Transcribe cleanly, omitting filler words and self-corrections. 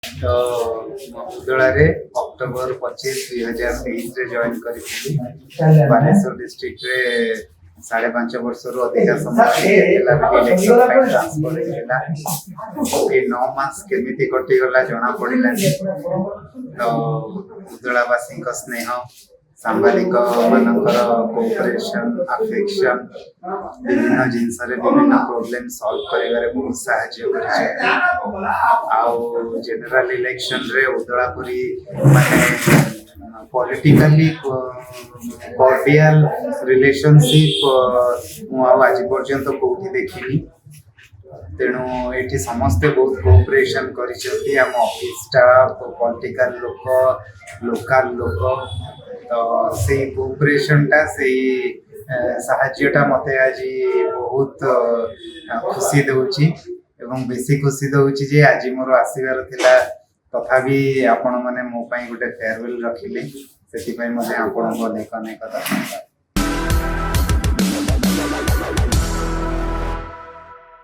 तो उदलारे October 25 2023 join करी Baleshwar district रे 5.5 वर्ष रु अधिक समय इलेक्शन ट्रांसफर ये 9 मास केमिति कटिगला जना पड़ला। तो उदलावासी स्नेह सांबादिक मानकर कोऑपरेशन अफेक्शन विभिन्न जिनस विभिन्न प्रॉब्लम सॉल्व करिवारे बहुत सहायता करिছে। आउ जनरल इलेक्शन रे उदलापुरी माने पॉलिटिकली कॉर्डियल रिलेशनशिप मु आज पर्यंत कोठी देखिनी। तेणु ये समस्ते बहुत कोऑपरेशन करिसेंती हम ऑफिस स्टाफ पॉलिटिकल लोक लोकल लोक। तो से कोऑपरेशन टा से साहाय्यटा मते आज बहुत खुशी दउची एवं बेसी खुशी दउची जे आज मोर आसीबार थिला तथापि आपण माने मो पई गोटे फेयरवेल रखिले सेति पई मते आपण को अनेक अनेक धन्यवाद।